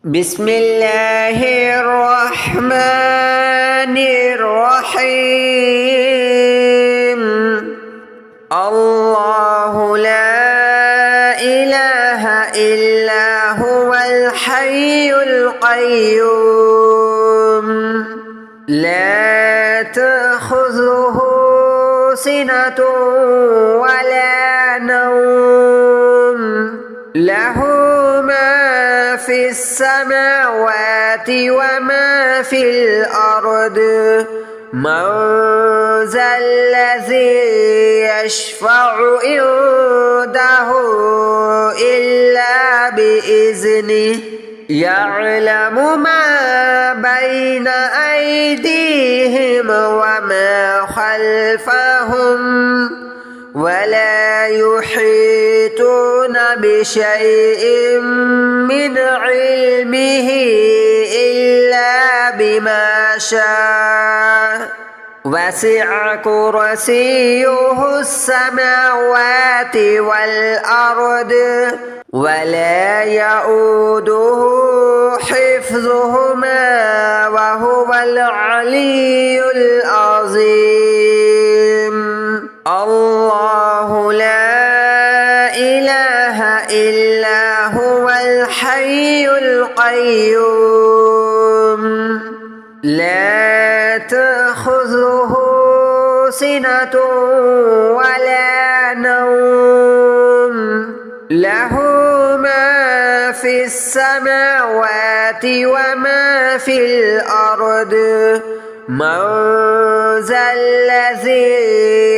بسم الله الرحمن الرحيم. الله لا إله إلا هو الحي القيوم لا تأخذه سنة ولا نوم له ما في السماوات وما في الأرض من ذا الذي يشفع عنده إلا بإذنه يعلم ما بين أيديهم وما خلفهم ولا يحيطون بشيء من علمه إلا بما شاء وسع كرسيه السماوات والأرض ولا يؤوده حفظهما وهو العلي العظيم. الله لا إله إلا هو الحي القيوم لا تأخذه سنة ولا نوم له ما في السماوات وما في الأرض من ذا الذي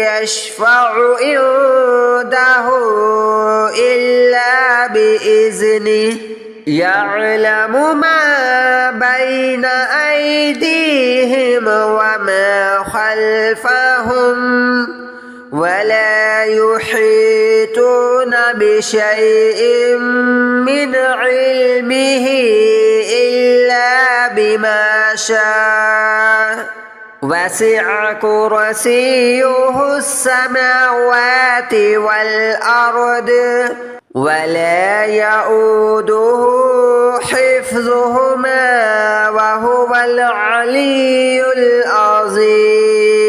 يشفع عنده إلا بإذنه يعلم ما بين أيديهم وما خلفهم ولا يحيطون بشيء من علمه إلا بما شاء وسع كرسيه السماوات والأرض ولا يؤوده حفظهما وهو العلي العظيم.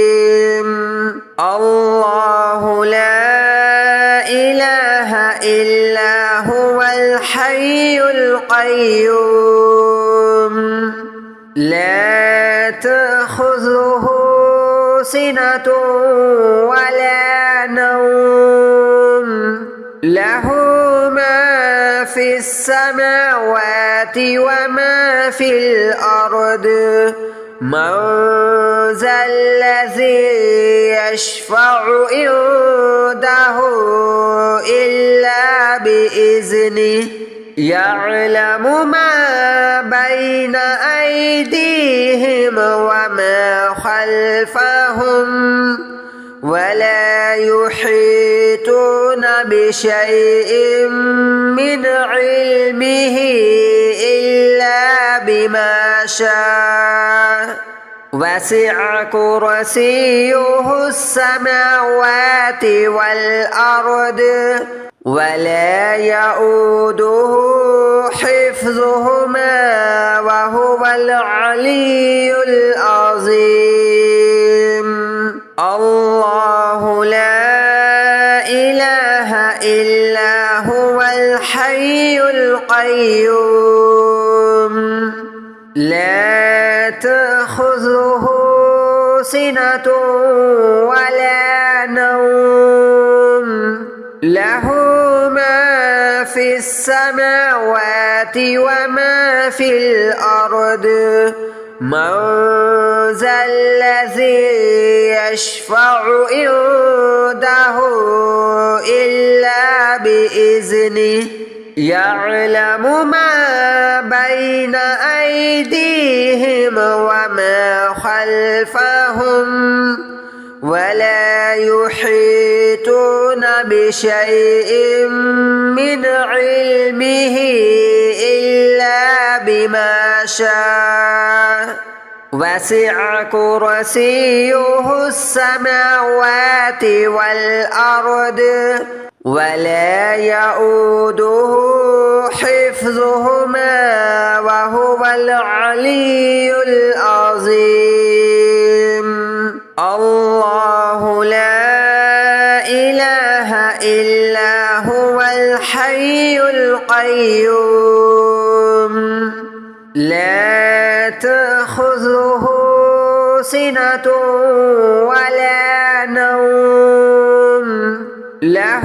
الله لا إله إلا هو الحي القيوم لا تأخذه سنة ولا نوم له ما في السماوات وما في الأرض من ذا الذي يشفع عنده إلا بإذنه يعلم ما بين أيديهم وما خلفهم ولا يحيطون بشيء من علمه إلا بما شاء وسع كرسيه السماوات والأرض ولا يؤوده حفظهما وهو العلي العظيم. الله لا إله إلا هو الحي القيوم لا تأخذه سنة ولا نوم له ما في السماوات وما في الأرض من ذا الذي يشفع عنده إلا بإذنه يعلم ما بين أيديهم وما خلفهم ولا يحيطون بشيء من علمه إلا بما شاء وسع كرسيه السماوات والأرض ولا يؤوده حفظهما وهو العلي العظيم. الله لا إله إلا هو الحي القيوم لا تأخذه سنة ولا نوم له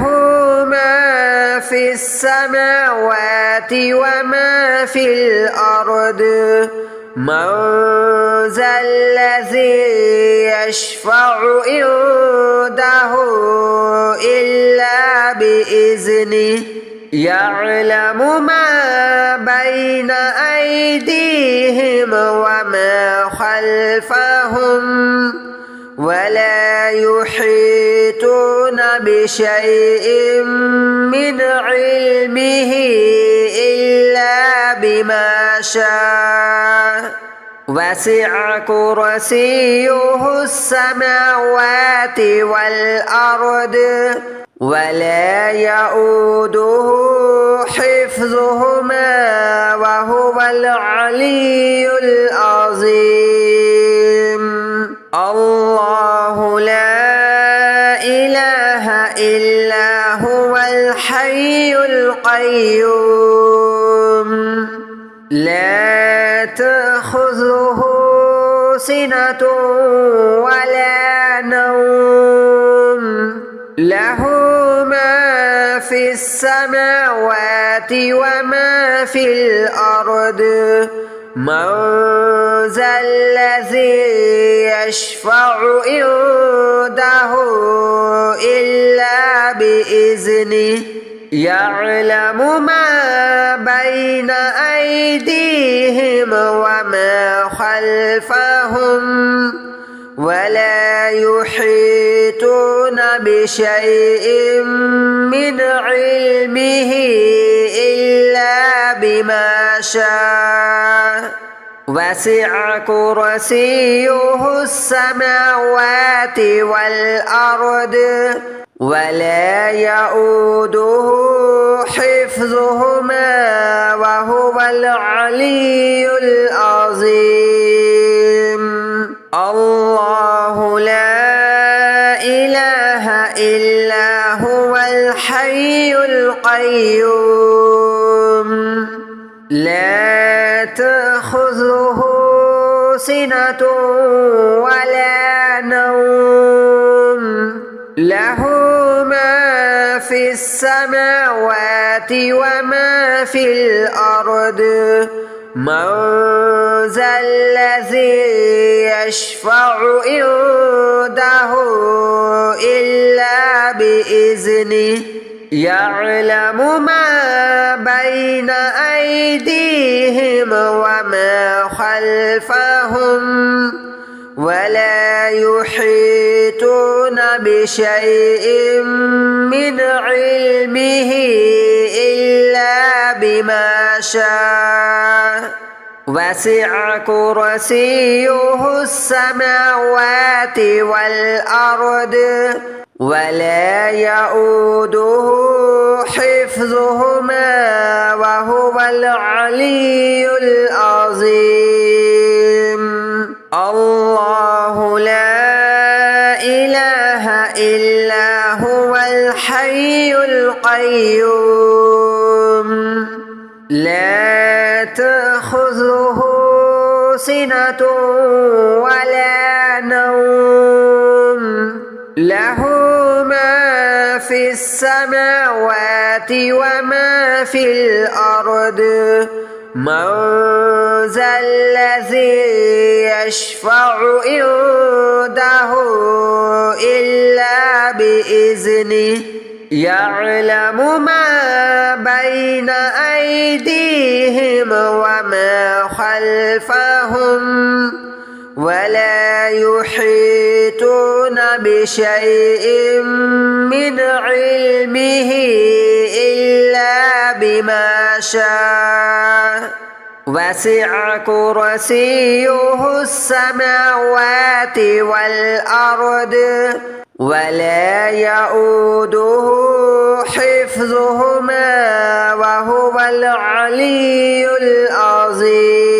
ما في السماوات وما في الأرض من ذا الذي يشفع عنده إلا بإذنه يعلم ما بين أيديهم وما خلفهم ولا يحيطون بشيء من علمه إلا بما شاء وسع كرسيه السماوات والأرض ولا يؤوده حفظهما وهو العلي العظيم. الله لا إله إلا هو الحي القيوم لا تأخذه سنة ولا نوم له ما في السماوات وما في الأرض من ذا الذي يشفع عنده إلا بإذنه يعلم ما بين أيديهم وما خلفهم ولا يحيطون بشيء من علمه إلا بما شاء وسع كرسيه السماوات والأرض ولا يؤوده حفظهما وهو العلي العظيم. الله لا إله إلا هو الحي القيوم لا تأخذه سنة ولا نوم له ما في السماوات وما في الأرض من ذا الذي يشفع عنده إلا بإذنه يعلم ما بين أيديهم وما خلفهم ولا يحيطون بشيء من علمه إلا بما شاء وسع كرسيه السماوات والأرض ولا يؤوده حفظهما وهو العلي العظيم. الله لا إله إلا هو الحي القيوم لا تأخذه سنة ولا نوم له ما في السماوات وما في الأرض من ذا الذي يشفع عنده إلا بإذنه يعلم ما بين أيديهم وما خلفهم ولا يحيطون بشيء من علمه إلا بما شاء وسع كرسيه السماوات والأرض ولا يؤوده حفظهما وهو العلي العظيم.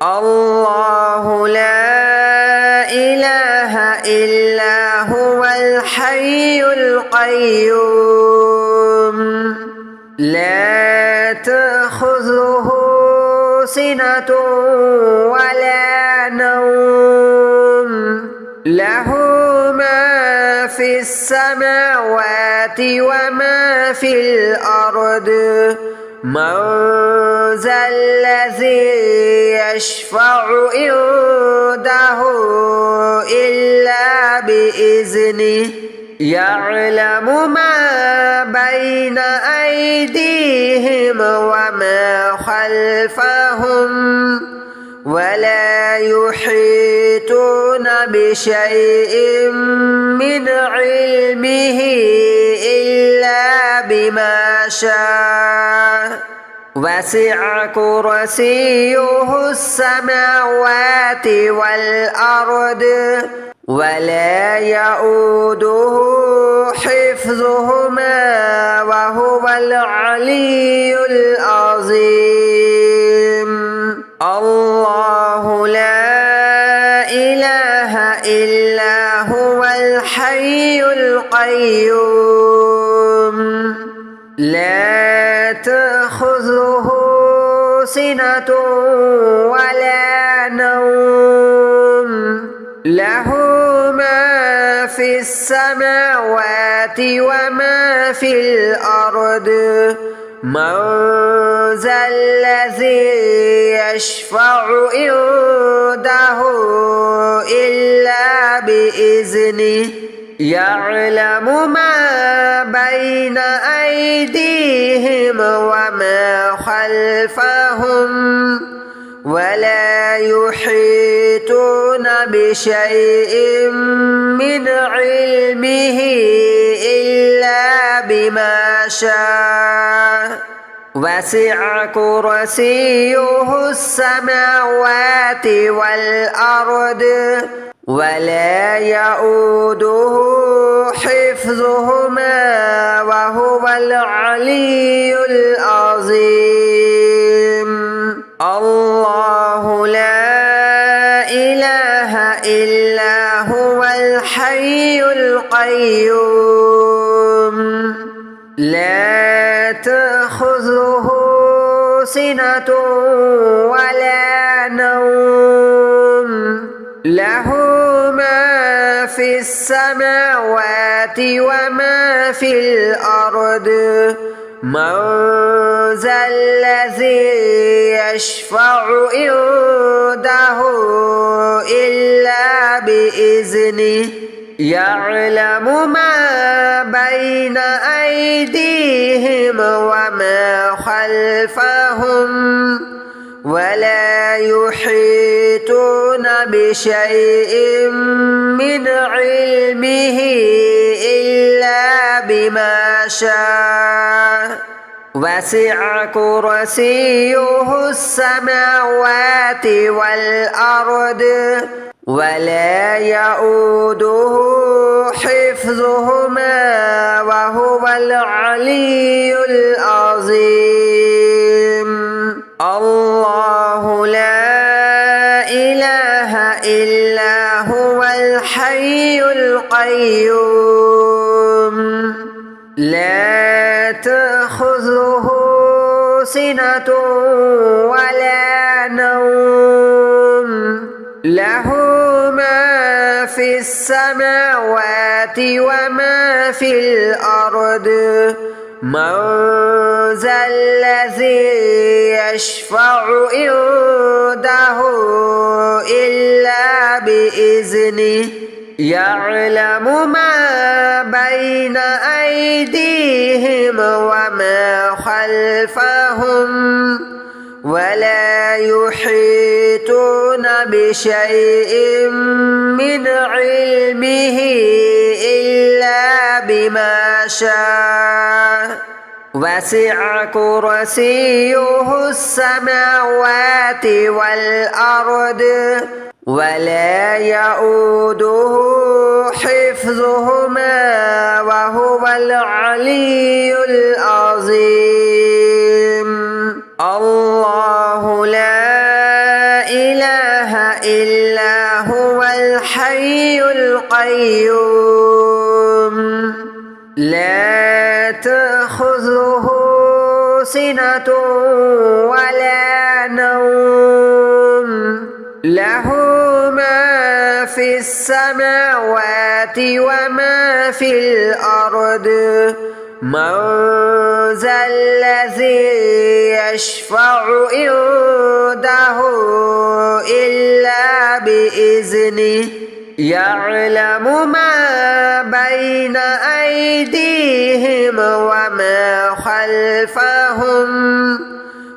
الله لا إله إلا هو الحي القيوم لا تأخذه سنة ولا نوم له ما في السماوات وما في الأرض من ذا الذي يشفع عنده إلا بإذنه يعلم ما بين أيديهم وما خلفهم ولا يحيطون بشيء من علمه إلا بما شاء وسع كرسيه السماوات والأرض ولا يؤوده حفظهما وهو العلي العظيم. الله لا إله إلا هو الحي القيوم لا تأخذه سنة ولا نوم له ما في السماوات وما في الأرض من ذا الذي يشفع عنده إلا بإذنه يعلم ما بين أيديهم وما خلفهم ولا يحيطون بشيء من علمه إلا بما شاء وسع كرسيه السماوات والأرض ولا يؤوده حفظهما وهو العلي العظيم. الله لا إله إلا هو الحي القيوم لا تأخذه سنة ولا نوم له ما في السماوات وما في الأرض من ذا الذي يشفع عنده إلا بإذنه يعلم ما بين أيديهم وما خلفهم ولا يحيطون بشيء من علمه إلا بما شاء وسع كرسيه السماوات والأرض ولا يؤوده حفظهما وهو العلي العظيم. الله لا إله إلا هو الحي القيوم لا تأخذه سنة ولا نوم له ما في السماوات وما في الأرض من ذا الذي يشفع عنده إلا بإذنه يعلم ما بين أيديهم وما خلفهم ولا يحيطون بشيء من علمه إلا بما شاء وسع كرسيه السماوات والأرض ولا يؤوده حفظهما وهو العلي العظيم الله لا إله إلا هو الحي القيوم لا تأخذه سنة ولا نوم له ما في السماوات وما في الأرض من ذا الذي يشفع عنده إلا بإذنه يعلم ما بين أيديهم وما خلفهم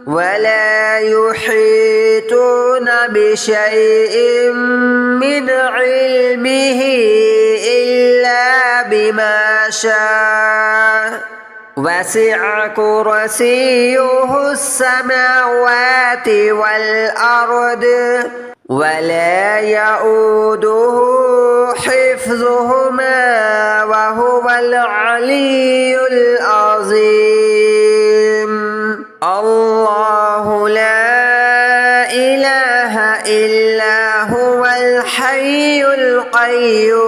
ولا يحيطون بشيء من علمه إلا بما شاء وسع كرسيه السماوات والأرض ولا يؤوده حفظهما وهو العلي العظيم الله لا إله إلا هو الحي القيوم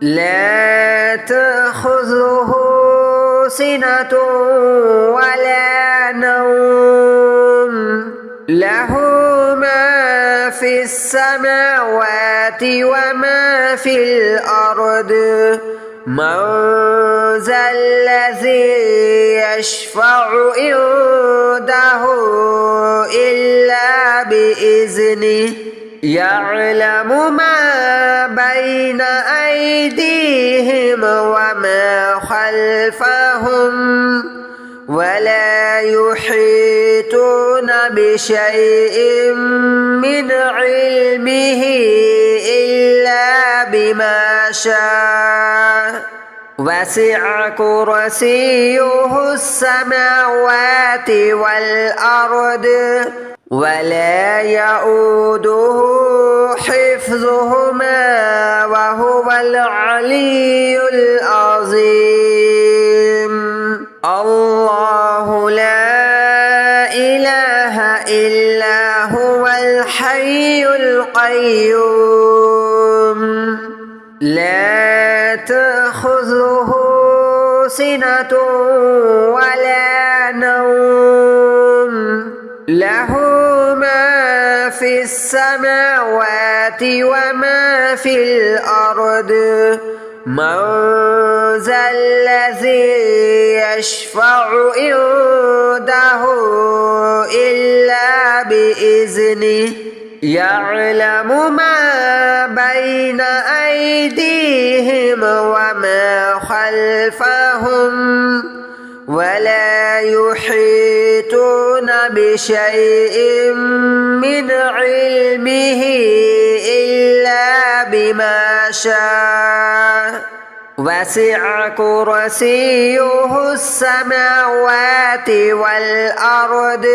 لا تأخذه سنة ولا نوم له ما في السماوات وما في الأرض من ذا الذي يشفع عنده إلا بإذنه يعلم ما بين أيديهم وما خلفهم ولا يحيطون بشيء من علمه إلا بما شاء وسع كرسيه السماوات والأرض ولا يؤوده حفظهما وهو العلي العظيم الله لا إله إلا هو الحي القيوم لا تأخذه سنة ولا نوم له ما في السماوات وما في الأرض من ذا الذي يشفع عنده إلا بإذنه يعلم ما بين أيديهم وما خلفهم ولا يحيطون بشيء من علمه إلا بما شاء وسع كرسيه السماوات والأرض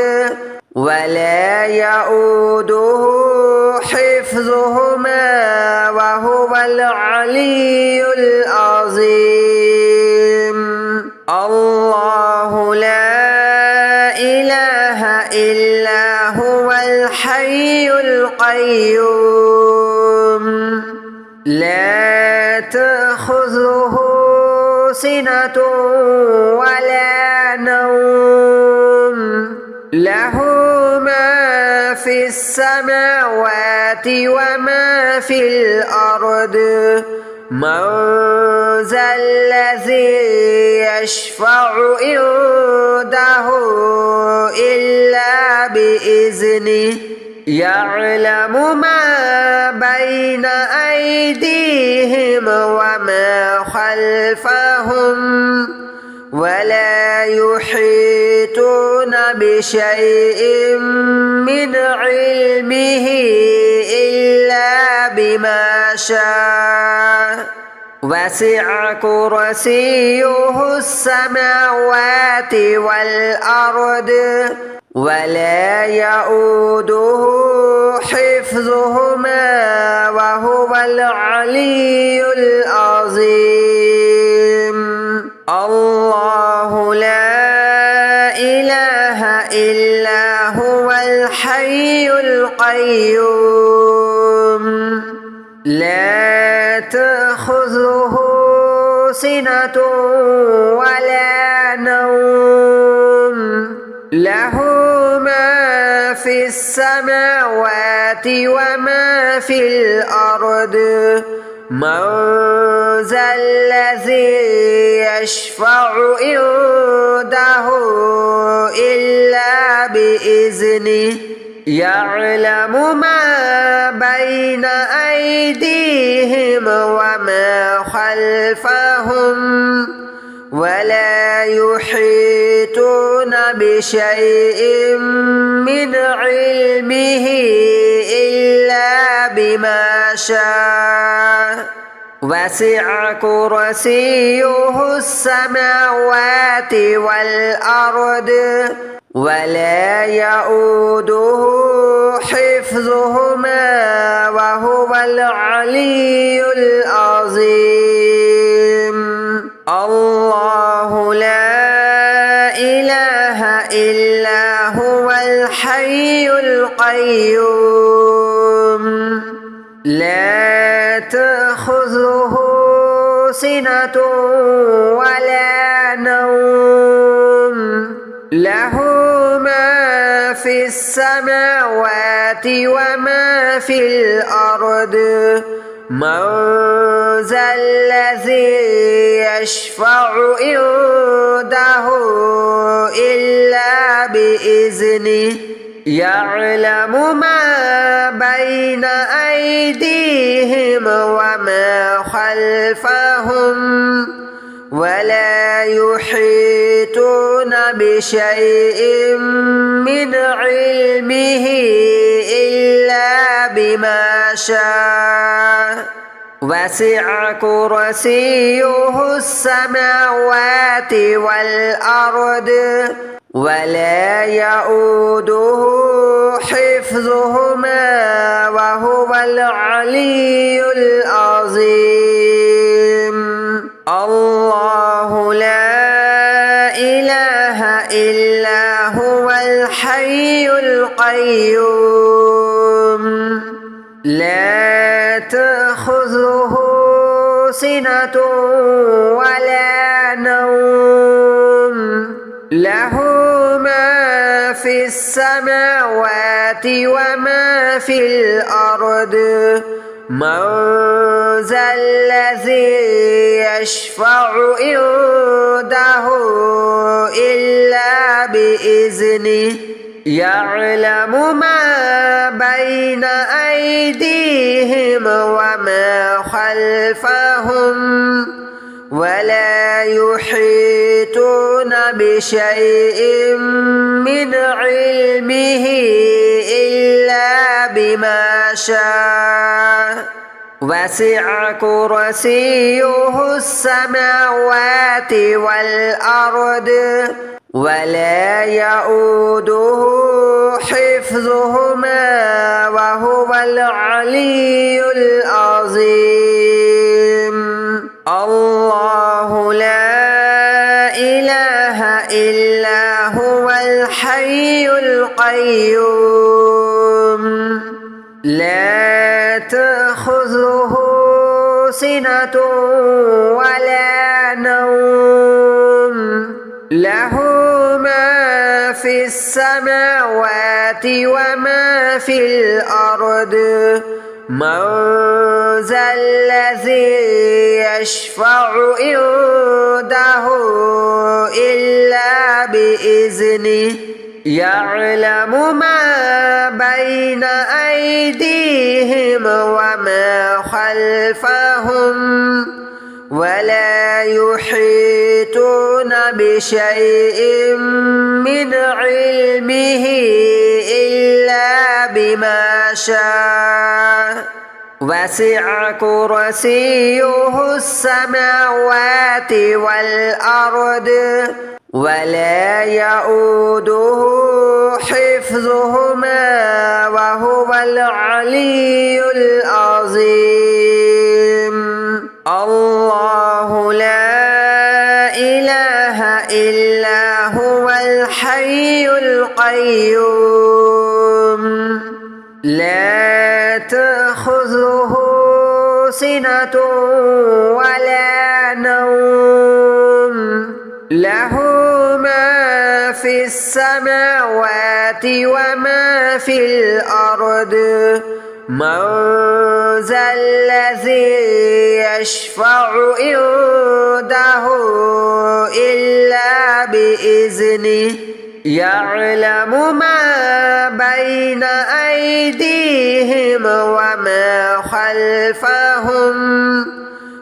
ولا يؤوده حفظهما وهو العلي العظيم الله لا إله إلا هو الحي القيوم لا تأخذه سنة ولا نوم له ما في السماوات وما في الأرض من ذا الذي يشفع عنده إلا بإذنه يعلم ما بين أيديهم وما خلفهم ولا يحيطون بشيء من علمه إلا بما شاء وسع كرسيه السماوات والأرض ولا يؤوده حفظهما وهو العلي العظيم. الله لا إله إلا هو الحي القيوم لا تأخذه سنة ولا نوم له ما في السماوات وما في الأرض من ذا الذي يشفع عنده إلا بإذنه يعلم ما بين أيديهم وما خلفهم ولا يحيطون بشيء من علمه إلا بما شاء وسع كرسيه السماوات والأرض ولا يؤوده حفظهما وهو العلي العظيم. الله لا إله إلا هو الحي القيوم لا تأخذه سنة ولا نوم له ما في السماوات وما في الأرض من ذا الذي يشفع عنده إلا بإذنه يعلم ما بين أيديهم وما خلفهم ولا يحيطون بشيء من علمه إلا بما شاء وسع كرسيه السماوات والأرض ولا يؤوده حفظهما وهو العلي العظيم. الله لا إله إلا هو الحي القيوم لا تأخذه سنة ولا نوم له ما في السماوات وما في الأرض من ذا الذي يشفع عنده إلا بإذنه يعلم ما بين أيديهم وما خلفهم ولا يحيطون بشيء من علمه إلا بما شاء وسع كرسيه السماوات والأرض ولا يؤوده حفظهما وهو العلي العظيم. الله لا إله إلا هو الحي القيوم لا تأخذه سنة ولا نوم له ما في السماوات وما في الأرض من ذا الذي يشفع عنده إلا بإذنه يعلم ما بين أيديهم وما خلفهم ولا يحيطون بشيء من علمه إلا بما شاء وسع كرسيه السماوات والأرض ولا يؤوده حفظهما وهو العلي العظيم الله لا إله إلا هو الحي القيوم لا تأخذه سنة ولا نوم له ما في السماوات وما في الأرض من ذا الذي يشفع عنده إلا بإذنه يعلم ما بين أيديهم وما خلفهم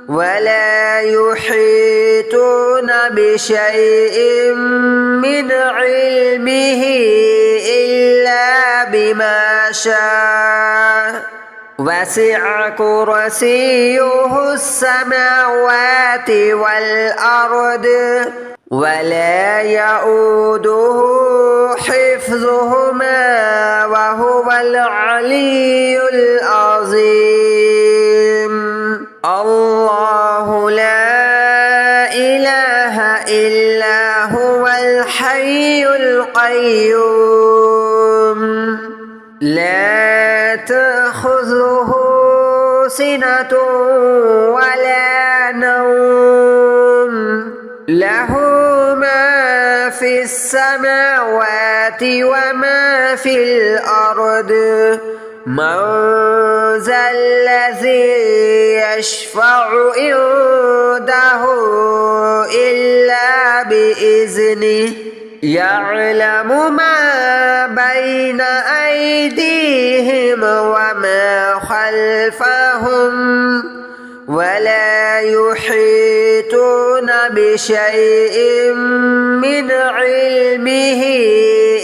ولا يحيطون بشيء من علمه إلا بما شاء وسع كرسيه السماوات والأرض ولا يؤوده حفظهما وهو العلي العظيم الله لا إله إلا هو الحي القيوم لا تأخذه سنة ولا نوم له ما في السماوات وما في الأرض من ذا الذي يشفع عنده إلا بإذنه يعلم ما بين أيديهم وما خلفهم ولا يحيطون بشيء من علمه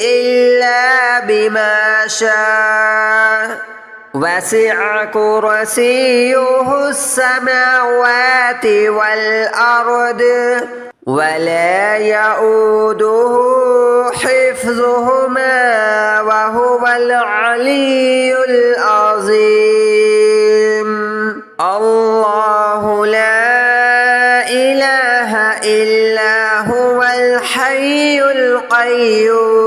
إلا بما شاء وسع كرسيه السماوات والأرض ولا يؤوده حفظهما وهو العلي العظيم الله لا إله إلا هو الحي القيوم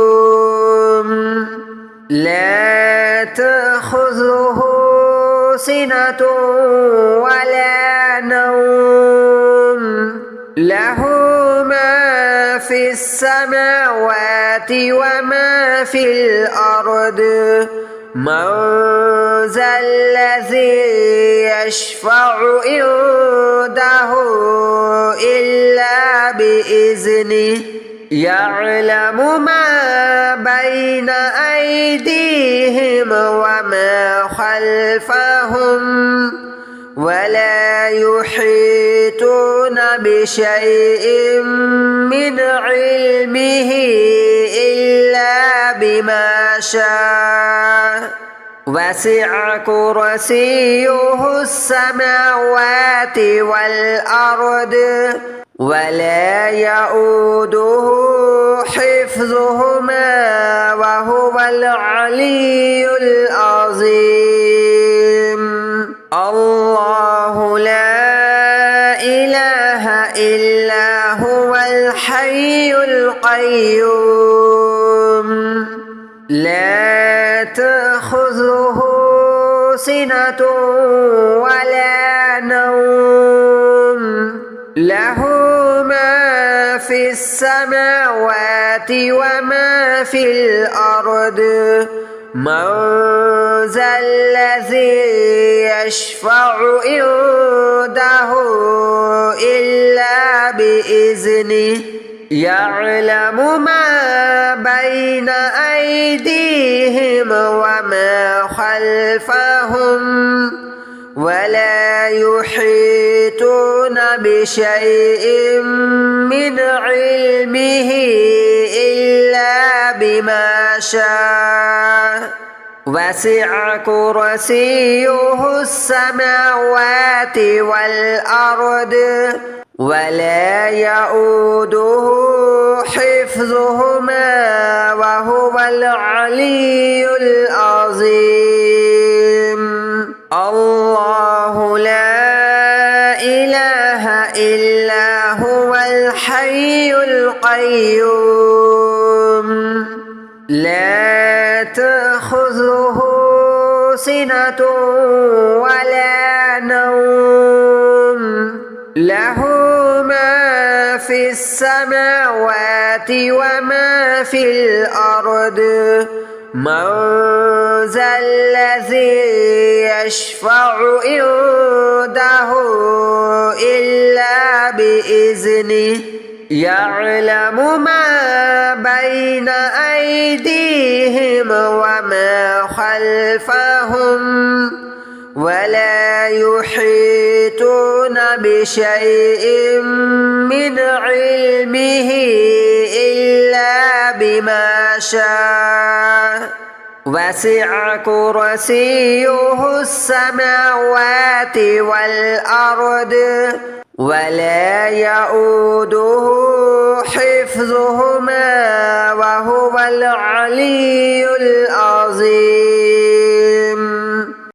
لا تأخذه سنة ولا نوم له ما في السماوات وما في الأرض من ذا الذي يشفع عنده إلا بإذنه يعلم ما بين أيديهم وما خلفهم ولا يحيطون بشيء من علمه إلا بما شاء وسع كرسيه السماوات والأرض ولا يؤوده حفظهما وهو العلي العظيم الله لا إله إلا هو الحي القيوم لا تأخذه سنة ولا نوم له ما في السماوات وما في الأرض من ذا الذي يشفع عنده إلا بإذنه يعلم ما بين أيديهم وما خلفهم ولا يحيطون بشيء من علمه إلا بما شاء وسع كرسيه السماوات والأرض ولا يؤوده حفظهما وهو العلي العظيم الله لا إله إلا هو الحي القيوم لا تأخذه سنة ولا نوم له ما في السماوات وما في الأرض من ذا الذي يشفع عنده إلا بإذنه يعلم ما بين أيديهم وما خلفهم ولا يحيطون بشيء من علمه إلا بما شاء وسع كرسيه السماوات والأرض ولا يؤوده حفظهما وهو العلي العظيم